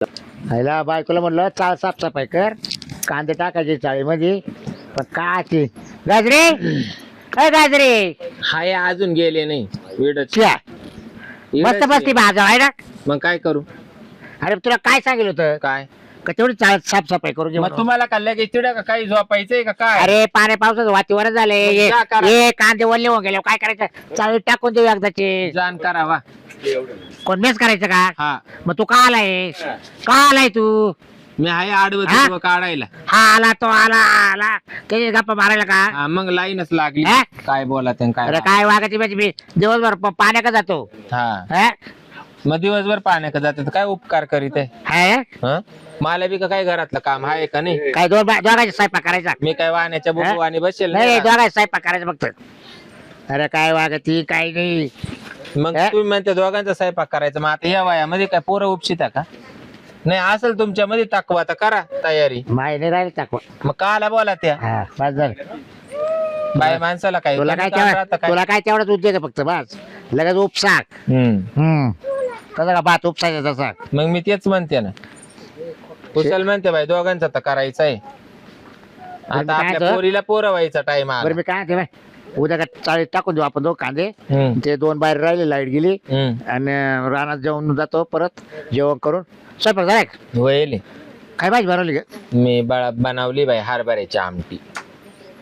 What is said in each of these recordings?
ह्याला बायकोला म्हणलं चाळ साफसफाई कर, कांदे टाकायचे चाळीमध्ये. पण काय गाजरे, अ गाजरे हाय अजून गेले नाही वेडच क्या मस्त बसती भाजा आहे ना. मग काय करू? अरे तुला काय सांगितलं होतं काय का तेवढी चाळ साफसफाई करून घे मग म्हणून. तुम्हाला का लगेच चिड्या का काही झोपायचंय का काय? अरे पाण्या पावसाचं वातावरण झालंय. मग क्या करा? हे कांदे वल्ले होऊन गेले काय करायचं, चाळीत टाकून देऊ एकदाचे. जाण करावा. कोण मेस करायचं का? हा मग तू का आलाय, का आलाय तू? मी आहे हा? आडवत काढायला. हा आला तो आला आला त्याची गप्पा मारायला का? हा, मग लाईनच लागली. हा? काय बोला ते काय अरे काय वागायची माझी मी दिवसभर पाण्या का जातो. हा हा? मग दिवसभर पाण्यात जातात काय उपकार करीत आहे? हा? हं? मला बी का काय घरातलं काम आहे का नाही? काय दोघांचा स्वयंपाक करायचा? मी काय वाहण्याच्या बुकवानी बसेल नाही नाही का? दोघांचा स्वयंपाक करायचा फक्त. अरे काय वागती काय नाही. मग हा? तुम्ही म्हणते दोघांचा स्वयंपाक करायचा, मग आता या वयामध्ये काय पोरं उपशिता का? नाही असेल तुमच्या मध्ये ताकवा तर करा तयारी. माय नाही राहिली टाकवा. मग काला बोला त्या हा बस झालं. बाय माणसाला काय तुला काय काम राहतं काय? तुला काय तेवढाच उद्योग आहे फक्त बस. लगेच उपसाक. हम्म. तसा का भात उपसायचा तसा. मग मी तेच म्हणते ना, कुशल म्हणते बाई दोघांचा तर करायचं आहे. आता काय आपल्या तर? पोरीला पोरं व्हायचा टाइम बरं आला. मी काय ते बाय उद्या का चाळीत टाकून देऊ आपण दोन कांदे. हम्म. ते दोन बाहेर राहिले लाईट गेली हम्म. आणि रानात जेवण जातो परत जेवण करून स्वयंपाक झाला का? वयले काय भाजी बनवली का? मी बनवली बाई हरभऱ्याची आमटी.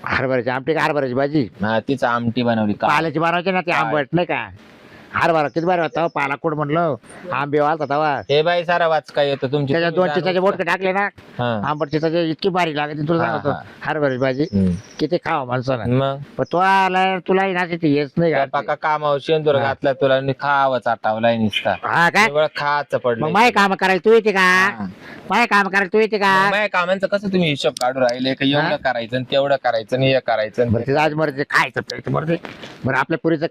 हरभऱ्याची आमटी का हरभऱ्याची भाजी? हा तीच आमटी बनवली का? पाल्याची बनवायची ना ते आंबट नाही का? हरभरा किती बार होता पाला कुठ म्हणलं आंबे वालता तवा. हे बाई सारा वाचका येतो तुमची. त्याच्यात दोन चिताचे बोटके टाकले ना हा. आंबट चिताचे इतकी भारी लागते तुला हा, सांगतो. हा. हरभऱ्याची भाजी हम्म. किती खावा माणसाला. मग पण तो आला तुलाही ना ते येच नाही का? पाका कामावर शेंदूर हा. घातला तुला आणि खावं चाटावलाय निसता. हा काय केवळ खायचं मग पडलं. माय काम करायला तू येते का? हा. माय काम करायला तू येते का? माझ्या कामांचं कसं तुम्ही हिशोब काढून राहिले का एवढं हा? करायचं आणि तेवढं करायचं आणि हे करायचं आणि बरं ते. ते आज मरते खायचं प्यायचं मरते. बरं आपल्या पुरीचं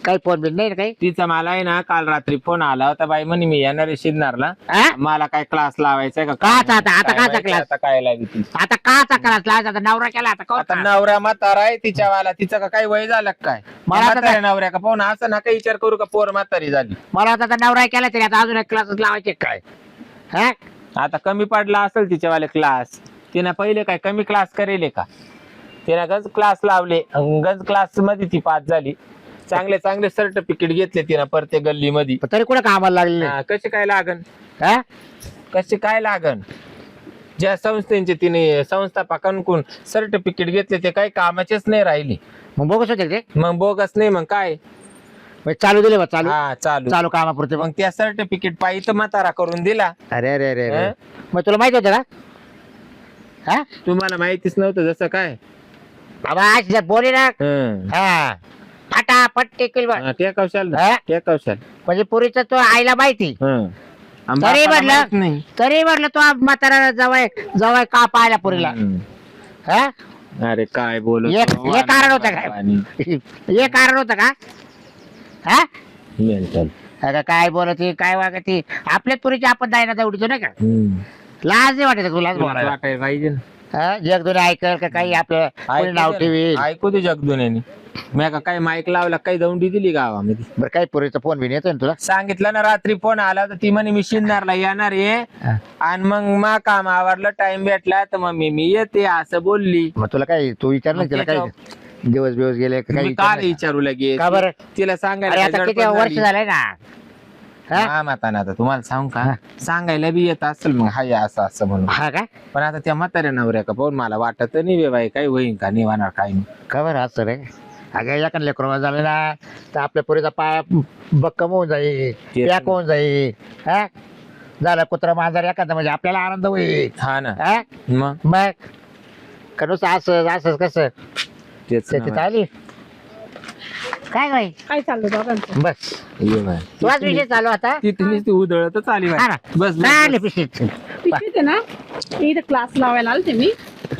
काही फोन बिन नाही ना काही? तिचा मला आहे ना काल रात्री फोन आला होता बाई म्हणे मी येणार आहे शिरणारला. हा? मला काय क्लास लावायचा आहे का? काचा आता काय काचा माहिती क्लास? आता काय लागेल. आता काचा क्लास लावायचा आता नवरा केला आता आता कोण? नवऱ्या म्हातारा आहे तिच्या वाला तिचं का काही वय झालं का काय? मला आता म्हाताऱ्या नवऱ्या का पाहून असं ना काही विचार करू का पोर म्हातारी झाली. मला आता नवरा केला तरी आता अजून एक क्लास लावायचे काय? हा? आता कमी पडला असेल तिच्यावाले क्लास. तिनं पहिले काय कमी क्लास करेले का? तिनं गंज क्लास लावले, गंज क्लास मध्ये ती पास झाली. चांगले चांगले सर्टिफिकेट घेतले तिनं प्रत्येक गल्ली मध्ये. पण तरी कुठे कामाला लागले? कसे काय लागन? हा? कसे काय लागन? ज्या संस्थेचे तिने संस्थापकांकडून सर्टिफिकेट घेतले ते काही कामाचेच नाही राहिले. मग बघूच होते ते मग बोगस नाही मग काय? मग चालू दिले बा चालू हा चालू. चालू कामापुरते मग. मग त्या सर्टिफिकेट पाहिजे म्हातारा करून दिला. अरे अरे अरे अरे हा? मग तुला माहित होतं का? हा तुम्हाला माहितीच नव्हतं जसं काय. बाबा आज बोले ना. हा फटाफट टेकल बा. ते कौशाल हा? ते कौशाल. म्हणजे पुरीचं तो आईला माहिती तरी तरी म्हटलं नाही. तरी म्हटलं तो म्हातारा जवळ जवळ का पाहिला पुरीला? हम्म. हा? अरे काय बोल हे कारण होतं काय? हे कारण होतं का? हा? अगं काय बोलते काय वागते आपल्याच पुरीची आपण जायला दौडीतो नाही का? लाज नाही वाटत तुला बोलायला? वाटाय पाहिजे ना. हा? जग दोन ऐकल का काही आपलं कोणी नाव ठेवी? ऐकू दे जगदुन्यानी. मी का काय माईक लावला काही दौंडी दिली गावामध्ये. बरं काही पुरीचा फोन बिन येतो ना तुला? सांगितलं ना रात्री फोन आला होता ती म्हणे मी शिंदारला येणार आहे हा. आणि मग मा काम आवरलं टाइम भेटला तर मग मी येते असं बोलली. मग तुला काय तू विचारलं मग तिला काय दिवस बिवस गेले का काही मी काल विचारलं? विचारू लगे का बरं? तिला अरे सांगायला आता काय किती गडबड वर्ष झाली. झालंय ना. हा? माताना आता तुम्हाला सांगू हा. का सांगायला बी येत असेल मग हाय असं असं म्हणून. हा का? पण आता त्या म्हाताऱ्या नवऱ्या का पाहून मला वाटत नाही बे बाई काही होईन का निवाणार काही नाही. का बरं असं रे? अगं एखाद लेकरं झालं ना तर आपल्या पुरीचा पाय बक्कम होऊन जाईल, तेच पॅक होऊन जाईल. हा? झालं कुत्रा मांजर एखादा म्हणजे आपल्याला आनंद होईल. हा ना. हा? मग का नुसतं असं असं कसं तेच ना तिथं बाई. आली काय बाई? काय चाललं दोघांचं? बस ये बाई. तुझाच विषय चालू आता. तिथे नुसती उधळतच आली बाई. हा ना. बस काय आली बस. पिशवीत? पिशवीत आहे ना ते इथे क्लास लावायला आलते मी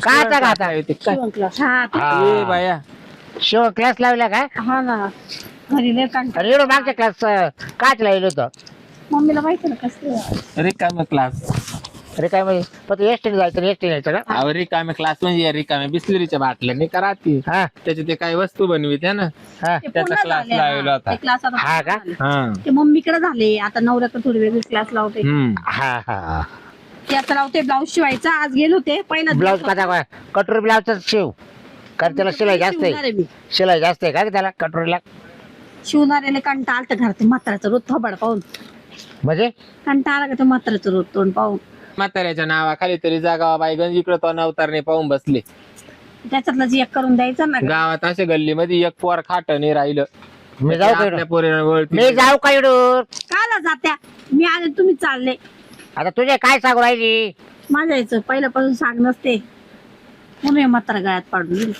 काय आता का आता? येते काय? शिवण क्लास. हा ते- हा. ए बाया शिव क्लास लावला का? हा ना घरी लय कंटाळा. अरे एवढं मागच्या क्लास काच लावलं होतं. मम्मीला माहिती ना कसं रिकाम क्लास. अरे काय म्हणजे फक्त एसटीने जायचं एसटी यायचं का अहो रिकामे क्लास म्हणजे रिकामे बिस्लरीच्या बाटल्या नाही करा ती हा त्याचे ते काही वस्तू बनवित आहे ना हा ते त्याचा पूर्ण क्लास झाले, लावला हा. होता. ते क्लास आता हा पूर्ण का? झाले. हा ते मम्मीकडे झाले आता नवऱ्याकडे थोडे वेगळे क्लास लावते हा हा ते आता लावते ब्लाऊज शिवायचा आज गेलो ते पहिला ब्लाऊज कसा कटोरी ब्लाऊजचा शिव कारण त्याला शिलाई जास्त आहे शिलाई जास्त आहे का रे त्याला कटोरीला शिवणाऱ्याला कंटाळ आलत घरात ते म्हाताऱ्याचं रोज थोबाड पाहून म्हणजे कंटाळ आला का ते म्हाताऱ्याचं रोज तोंड पाहून म्हाताऱ्याच्या नावाखाली तरी जागा बायगंज इकडे तो अवतारणे पाहून बसले त्याच्यातलं जे एक करून द्यायचं ना गावात असे गल्लीमध्ये एक पोर खाट नाही राहिलं मी जाऊ का आपल्या इकडून? पोरीला वळती. मी जाऊ का इकडून काला जात्या मी आले तुम्ही चालले आता तुझे काय सांगू राहिली माझ्या यायचं पहिल्यापासून सांग नसते म्हणून हे म्हातारा गळ्यात पाडून दिली.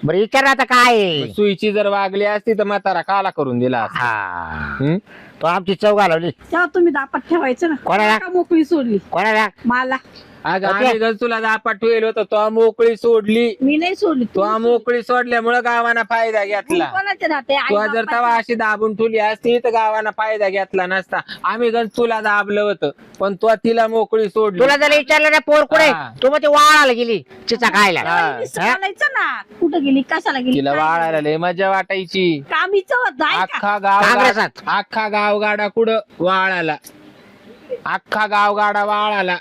बरं विचार ना आता काय आहे? सुईची जर वागली असती तर म्हातारा काला करून दिला असता. हा हम्म? तो आमची चव घालवली तेव्हा तुम्ही दापात ठेवायचं ना कोणाला? का मोकळी सोडली कोणाला मला अगं ओके. आम्ही गज तुला दापाट ठेवलं होतं तो मोकळी सोडली मी नाही सोडली तो मोकळी सोडल्यामुळे गावाना फायदा घेतला कोणाचे राहते आई तुला जर बापाचे. तवा अशी दाबून ठेवली असती तर गावाना फायदा घेतला नसता आम्ही गण तुला दाबलं होतं पण तो तिला मोकळी सोडली तुला जर विचारलं ना पोर कुठे हा. तू मग ते वाळाला गेली चिचा खायला हा. मी चालायचं ना कुठं गेली कशाला गेली तिला काय वाळायला लय मजा वाटायची कामीचं होत आहे का अख्खा काँग्रेसात. अख्खा गावगाडा कुठं वाळाला अख्खा गावगाडा वाळाला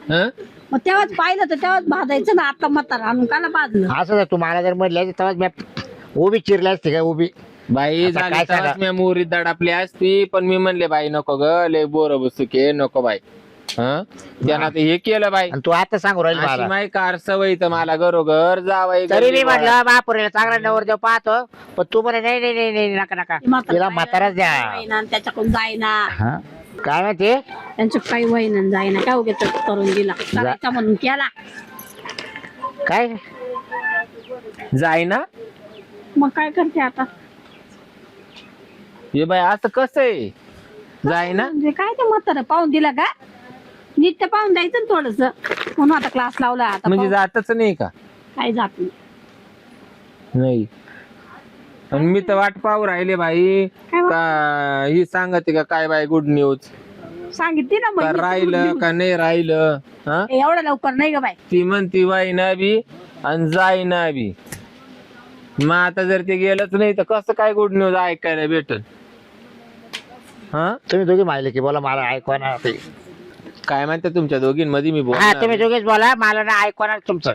हं? मग तेव्हाच पाहिलं तर तेव्हाच भाजायचं ना आता म्हातारा आणून काला भाजलं असं जर तू मला जर म्हटलं तेव्हा मी उभी चिरली असते का उभी बाई आता झाली काय सांगा? तेव्हाच मी मोरीत दडापली असती पण मी म्हणले बाई नको ग लय बोर बसुके नको बाई हं त्यानं ते हे केलं बाई आणि तू आता सांगू राहील अशी मला माही कार सवय तर मला घरोघर जावाई तरी मी गल्ली म्हटलं बापुरीला चांगला नवर देव पाहतो पण तू म्हणे नाही नाही नाही नाही नका नका तिला म्हाताराच द्या वहिना त्याच्याकडून जायना हा काय माहिती त्यांच्या काही वहिना जायना काय उगेच करून दिला करायचा म्हणून केला काय जाय ना मग काय करते आता हे बाई असं कसं आहे जाय ना म्हणजे काय ते म्हातारा पाहून दिला का नीट तर पाहून द्यायचं ना थोडस म्हणून आता क्लास लावला आता म्हणजे पाहू. जातच नाही का काय जात नाही नाही आणि मी तर वाट पाहू राहिले बाई काय वाट? का ही सांगते का काय बाई गुड न्यूज सांगितली ना का मग राहिलं का नाही राहिलं हा एवढं लवकर नाही ग बाई ती म्हणती वाई ना बी आणि जाई ना बी मग आता जर ते गेलंच नाही तर कसं काय गुड न्यूज ऐकायला भेटल हा तुम्ही दोघी माहिले की बोला मला ऐकवा ते काय म्हणते तुमच्या दोघींमध्ये मी हा तुम्ही बोल दोघेच बोला मला ना ऐकवा तुमचं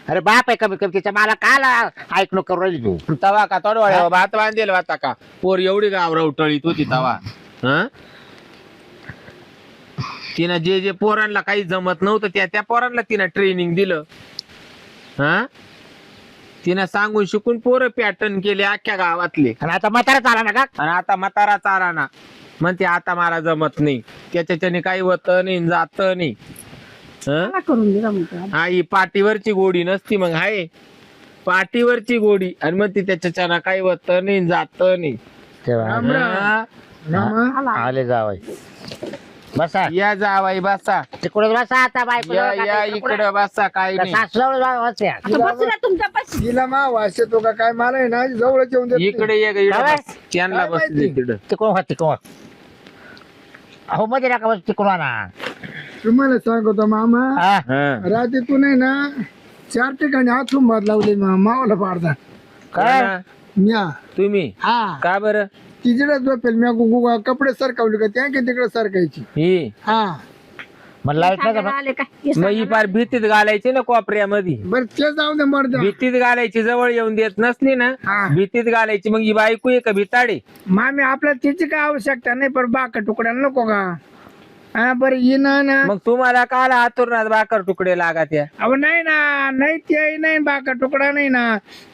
अरे बाप आहे कमी कमी तिच्या मला काल ऐकणं करू राहिली तू तवा का तोडवाड्या भात बांधेल होता का पोर एवढी गावरा उठळीत होती तवा हा तिनं जे जे पोरांना काही जमत नव्हतं त्या पोरांना तिनं ट्रेनिंग दिलं हा तिनं सांगून शिकून पोरं पॅटर्न केले अख्ख्या गावातले आणि आता म्हाताराच आला ना का आणि आता म्हातारा चारा ना म्हणते आता मला जमत नाही त्याच्याने काही होत नाही जात नाही हं? काय करून दिला मग हा ही पाठीवरची गोडी नसती मग हाय पाठीवरची गोडी आणि मग ती त्याच्यानं काही होत नाही जात नाही तेव्हा हा? आले जावाय बसा या जावाई बसा तिकडे बसा आता बायको या इकडे बसा काही नाही बसा आता बसू ना तुमच्या पाशी तिला मा वास येतो का काय मला आहे ना जवळच येऊन देत नाही. इकडे ये ग, इकडे काय? बस. त्यांना काय बसले माहिती? तिकडं तिकडून हो तिकडून अहो मध्ये नका बस तिकडून ना तुम्हाला सांगतो मामा हा हं. रात्रीतून आहे ना 4 ठिकाणी हातून भात लावले मावाला पाडता काय ना, म्या तुम्ही हा का बरं तिकडे झोपेल म्या कपडे सरकावले का त्या तिकडे सरकायची ही हा मग लाईट नाही सांगायला का आले काय हे मग ही सांगा पार भीतीत घालायची ना कोपऱ्यामध्ये बर ते जाऊ दे मर्दा भीतीत घालायची जवळ येऊन देत नसली ना हा. भीतीत घालायची मग ही बायको आहे का भिताडे मामी आपल्या तिची काय आवश्यकता नाही पण बाका तुकड्या नको का हा बरं ये ना मग तुम्हाला काल हातुरणात भाकर तुकडे लागत या अहो नाही ना नाही ते नाही बाका तुकडा नाही ना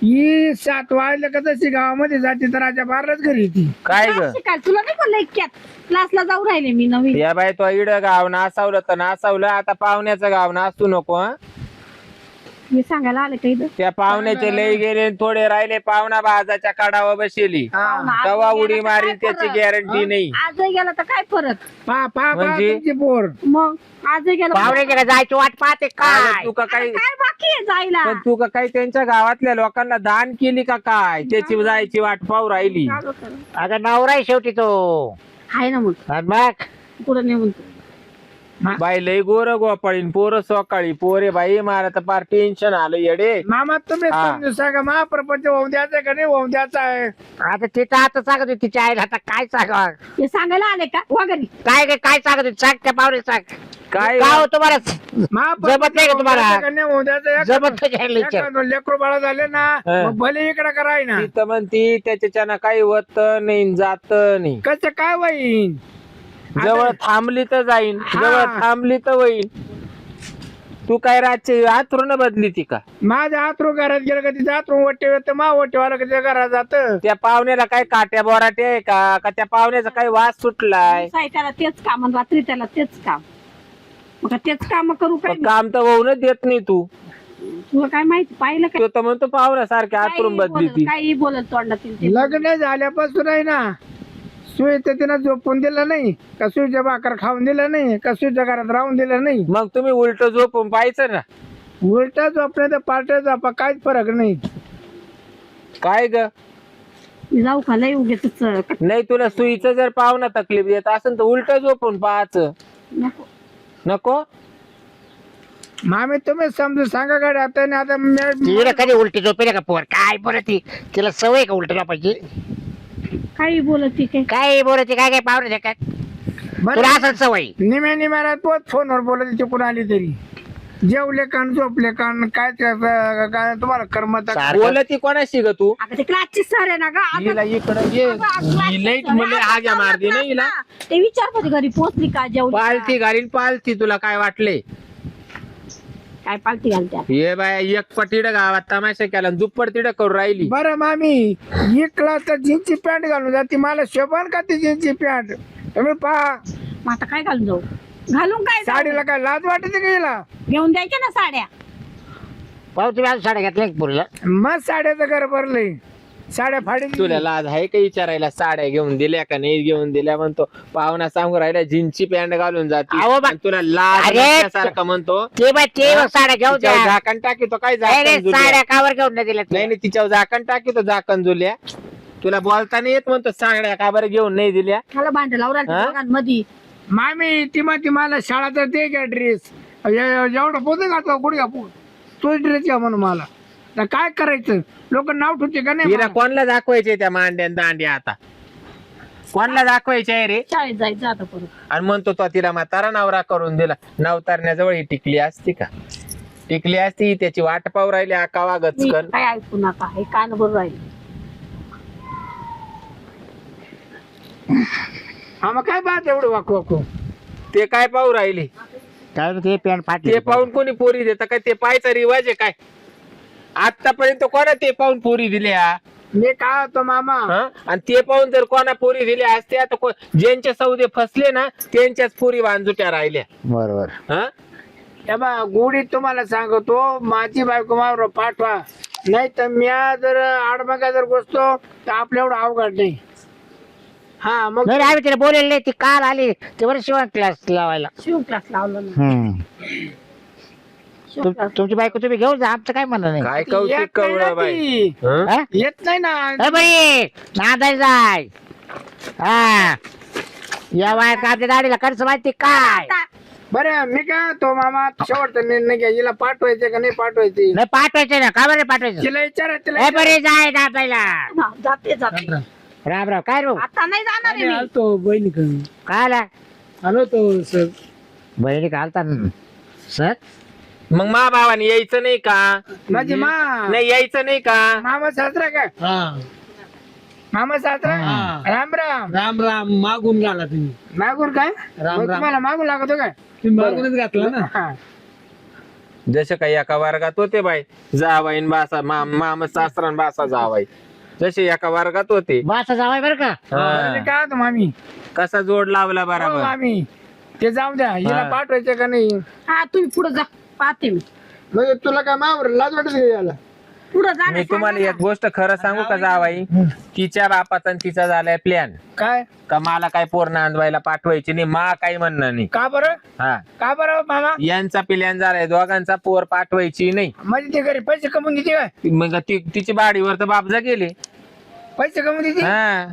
ही 7 वाजल्या का तशी गावामध्ये जाते तर राजा बारलाच घरी येते काय ग क्लास शिकायला तुला नाही म्हणलं इतक्यात क्लासला जाऊ राहिले मी नवीन या बाई तो इड गाव नासावलं तर नासावलं आता पाहुण्याचं गाव नासू नको हं? मी सांगायला आले का इथं त्या पाहुण्याचे लई गेले थोडे राहिले पाहुणा बाजाच्या काढावर बसली आज तवा गेला उडी तर मारीन काय त्याची फरक? गॅरंटी नाही आजही गेला तर काय फरक पा पा पा म्हणजे? तुमची पोर मग आजही गेला तर पाहुण्याच्या का जायची वाट पाहते अगं, काय तू का काही काय बाकी आहे जायला पण तू का काही त्यांच्या गावातल्या लोकांना दान केली का काय त्याची जायची वाट पाहू राहिली अगं नवरा आहे शेवटी तो आहे ना मग आणि मग पुढे नाही म्हणतो मा- बाई लय गोर गोपाळीन पोरं सकाळी पोरे बाई मला तर फार टेन्शन आलं येडे. मामा तुम्ही हा. समजून सांगा महाप्रपंच होऊन द्यायचा का नाही होऊन द्यायचा आहे. आता तिथं आता सांगत होती तिच्या आईला आता काय सांगा हे सांगायला आले का वगैरे काय काय सांगत होती सांग त्या पाहुणे सांग काय काय हो तुम्हाला महाप्रपंच जमत नाही का होऊन तुम्हाला? द्यायचा का नाही होऊन द्यायचा? जमत नाही का विचार? एखादं लेकरू बाळा झाले ना हा. मग भले इकडे कराय ना ती तर म्हणती त्याच्यानं काही होत नाही जात नाही. कसं काय होईन जवळ थांबली तर जाईन हा. जवळ थांबली तर होईल. तू काय रातची आतरून बदली ती का? माझ्या आतरू घरात गेलं का तिच्या आतरू वट्टे तर मा वट्टेवाला का तिच्या घरात जात त्या पाहुण्याला काय काट्या बोराटे आहे का त्या पाहुण्याचा काही वास सुटलाय? त्याला तेच काम आणि रात्री त्याला तेच काम. मग तेच काम करू काय पण काम तर होऊनच देत नाही तू. तुला काय माहिती पाहिलं काय तो तर म्हणतो पाहुण्या सारख्या आतरून बदली ती. काही बोलत तोंडातील ते. लग्न झाल्यापासून आहे ना सुई तर तिनं झोपून दिलं नाही का सुईच्या भाकर खाऊन दिलं नाही का सुईच्या घरात राहून दिलं नाही. मग तुम्ही उलट झोपून पाहायचं ना. उलट झोपणे तर पालट झोपा काहीच फरक नाही. काय ग मी जाऊ का लय उगेच नाही तुला सुईचं जर पाहुणा तकलीफ देत असेल तर उलट झोपून पाहायचं. नको. नको मामी तुम्ही समजून सांगा गाडी आता नाही आता तिला कधी उलटी झोपेल का पोर काय बोलत ती तिला सवय का उलटी झोपायची? काही बोलत ती काय काय बोलत काय काय पाहुणे काय तुला असं सवय? निम्या निम्याला तोच फोनवर बोलत तिकडून आली तरी जेवले कान झोपले कान काय काय तुम्हाला करमत बोलत ती कोणाशी ग तू? अगं ते क्लासची सर आहे ना ग आता. हिला इकडं ये अगं, class ची ही लईट sir आहे. मुले आता आग्या मारती ना हिला. ते विचारत होती घरी पोचली का जेवली का? पालती घालीन पालती तुला काय वाटले? काय पालती घालत्या ये बाया एक पटीड गावात तमाशा केला आणि दुप्पट तिड करून राहिली. बरं मामी ही क्लास तर जीन्सची पॅन्ट घालून जाते मला शोभन का ती जीन्सची पॅन्ट तुम्ही पहा मग आता काय घालून जाऊ घालून काय जाऊ? साडीला काय लाज वाटते का हिला घेऊन द्यायच्या ना साड्या. पाहू तुम्ही आज साड्या घातल्या का पोरीला? मग साड्याचं घर भरलंय साड्या फाडी तुला लाज आहे का विचारायला साड्या घेऊन दिल्या का नाही घेऊन दिल्या म्हणतो. पाहुणा सांगू राहिला जीन्सची पॅन्ट घालून जाते अहो बा- आणि तुला लाज अरे, नसल्यासारखं म्हणतो. ते बाय ते बघ साड्या घेऊन तिच्यावर द्या. झाकण टाकीतो काय नाही रे, झाकण जुल्या? साड्या कावर घेऊन नाही दिल्या नाही नाही तिच्यावर झाकण टाकीतो झाकण जुल्या. तुला बोलता नाही येत म्हणतो साड्या का बरं घेऊन नाही दिल्या? मला भांड लावला हा? दोघांमध्ये. मामी ती म्हणते मला शाळा तर ते घ्या ड्रेस एवढं पोत घातलं कुठे का पोत तोच ड्रेस घ्या म्हणून मला तर काय करायचं लोक नाव ठेवते का नाही तिला मला? कोणला दाखवायचे त्या मांड्या आणि दांड्या आता कोणला दाखवायचे आहे रे? शाळेत जायचं आता परत. आणि म्हणतो तो तिला म्हातारा नवरा करून दिला. नवतारण्याजवळ ही टिकली असती का? टिकली असती त्याची वाट पाहू राहिली आकावा मी गचकन. काय ऐकू नका हे कान भरून राहिले. हा मग काय बात एवढं वाकू वाकू ते काय पाहू राहिली? काय ते पॅन्ट फाटली ते पाहून कोणी पोरी देत काय? ते पाहायचा रिवाज आहे काय? आतापर्यंत कोणा ते पाहून पोरी दिल्या? मी काय होतो मामा हं? आणि ते पाहून जर कोणा पोरी दिल्या असत्या तर ज्यांच्या सौदे फसले ना त्यांच्याच पोरी वांजुट्या राहिल्या. बरोबर. हं? हे बा गोडीत तुम्हाला सांगतो माझी बायको मावर पाठवा नाही तर मी जर आडमागा जर बसतो तर आपल्या एवढं अवघड नाही. हा मग नाही आम्ही तिला बोलेल नाही ती काल आली ते बरं शिवण क्लास लावायला. शिव क्लास लावला ना. शिव क्लास. तुमची बायको तुम्ही घेऊन जा आमचं काय म्हणणं नाही. काय येत कौतिक नाही कवळ ना बाई. ती. हं? हा? येत नाही ना ए बाई नादाय जाय हा या वयात आपल्या दाढीला कर्ज माहिती काय? आता बरं मी काय तो मामा शेवटचा निर्णय घ्या हिला पाठवायचे का नाही पाठवायचे नाही पाठवायचं ना का बरं पाठवायचं? तिला विचारा तिला ए बरे जाय दाबायला. हा, जाते जाते राम राम काय रो आता नाही जाणार आहे मी. आलतो बहिणीकडून काय आला आलो तो सर बहिणी घालता सर मग मा भावाने यायचं नाही का? माझी मा नाही यायचं नाही का? मामा सासरा काय मामा सासरा राम राम राम राम मागून घाला तुम्ही मागून काय राम मग राम. तुम्हाला मागून लागतो काय तुम्ही मागूनच घातला ना. हा. जसे काही एका वर्गात होते बाई जावाईन बासा मामा सासरान बासा जावाई जसे एका वर्गात होते. बासा जावाय बरं का? बरं, मी हा. काय होतो मामी कसा जोड लावला हो, बरोबर. मामी ते जाऊ द्या हिला हा. पाठवायचं का नाही हा तुम्ही पुढे जा पाहते मी. म्हणजे तुला काय मावर लाज वाटत का याला पुढे जा ना, मी तुम्हाला सांगा एक गोष्ट खरं सांगू का जावाई? तिच्या बापाचा आणि तिचा झालाय प्लॅन काय का मला काय पोर नांदवायला पाठवायची नाही. मा काही म्हणणं नाही. का बरं हा का बरं मामा यांचा प्लॅन झालाय दोघांचा पोर पाठवायची नाही. म्हणजे ते घरी पैसे कमवून देते काय मग तिची बाडीवर तर बापजा गेले. पैसे कमवून देते हा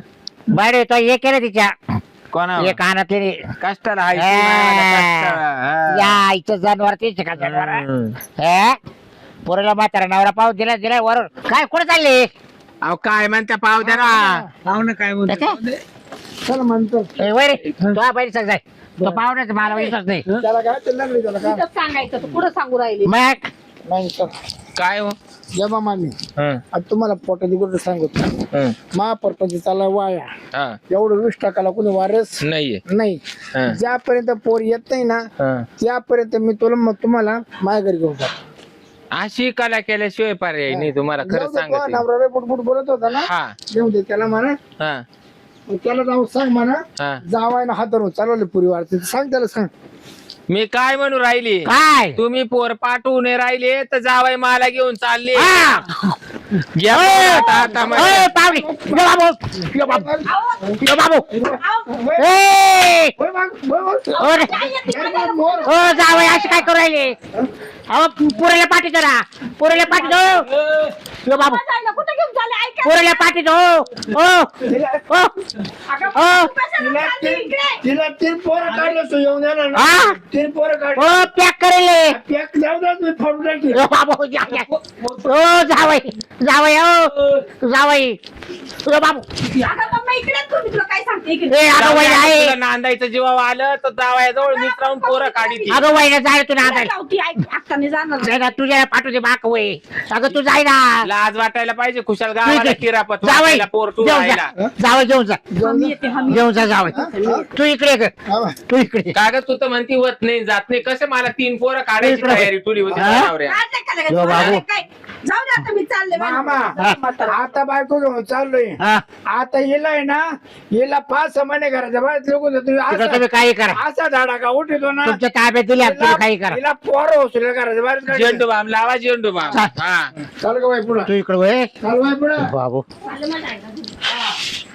बाहेर तो हे केलं तिच्या कोणा हे कानातले कष्टाला हाय या आईचं जनावर तेच का जनावर पोरीला म्हातारा नवरा पाऊस दिला वरून काय कुठे चालले अहो काय म्हणता पाव द्या ना. पाहुणं काय म्हणतो चल म्हणतो वैरे तो बाहेर सांग जाय तो पाहुण्याचं मला विश्वास नाही त्याला काय ते लागले त्याला काय तिथंच सांगायचं तू पुढे सांगू राहिले मग नाही तर काय हो जमा मामी हं, आता तुम्हाला पोटाची गोष्ट सांगतो हं, महापरपंच चाला वाया हं. एवढं 20% कोणी वारस नाहीये नाही हं, ज्यापर्यंत पोर येत नाही ना हं. त्यापर्यंत मी तुम्हाला माझ्या घरी घेऊन जातो अशी कला केल्याशिवाय पर्याय नाही तुम्हाला खरं जाऊ दे, तो सांगते. नवरा लय बुटबुट बोलत होता ना हा घेऊन दे त्याला म्हणा हा मग त्याला जाऊ सांग म्हणा हा. जावायला हात धरून चालवले पुरी वारते सांग त्याला सांग मी काय म्हणू राहिली काय तुम्ही पोर पाठवून राहिले तर जावाय मला घेऊन चालले हा. घ्या ओय, पोर आता मध्ये. ओय, पाहुणे यो बाबू यो बाबू यो बाबू ए होय मग, होय मग. ओ रे. अरे मोर. ओ जावई अशी काय करू राहिले अहो पुरेला पाठी जरा पुरेला पाठी दो यो बाबू जायला कुठे घेऊन चालले ऐका पुरेला पाठी दो ओ ओ ओ तिला तिला 3 पोरं काढलं तू येऊन येणार ना हा 3 पोरं काढलं ओ पॅक करेले पॅक जाऊ दे मी फोडून टाकते यो बाबू या, या. ओ जावई जावई ओ जावई यो बाबू अगं मम्मा इकडे तू मी तुला काय सांगते इकडे ए अगं वैन तुला आहे नांदायचं जेव्हा आलं तर जावायजवळ मित्र राहून पोरं काढी अगं वैन जाय तू नांदाय लावती आत्ताने जाणार जाय ना तुझ्या पाठवते बाक वय अगं तू जाय ना लाज वाटायला पाहिजे खुशाल गावाला किरापत जावई वाटायला पोर तू घेऊन राहिला जा जावई घेऊन जा हमी येते हमी घेऊन जा जावई तू इकडे ये ग. तू इकडे ये. कागद तू तर म्हणती होत नाही जात नाही कसं मला 3 पोरं काढायची इकडं. तयारी तुली होती हा? जनावऱ्या. काय नाही करायचं, यो बाबू. काय जाऊ दे आता मी चालले मामा म्हातारा. आता बायको घेऊन चाललोय हा आता हिला आहे ना हिला 5 महिने घराच्या बाहेर लोकं तिकडे तुम्ही काही करा असा झाडा का उठतो ना तुमच्या ताब्यात दिली तुम्ही काही करा हिला पोरं होसले घराच्या बाहेर काढले. झेंडू बाम लावा झेंडू बाम चाल. हा चाल ग बाई पुढं तू इकडे वय चाल बाई पुढं बाबू चालले माझ्या आईला.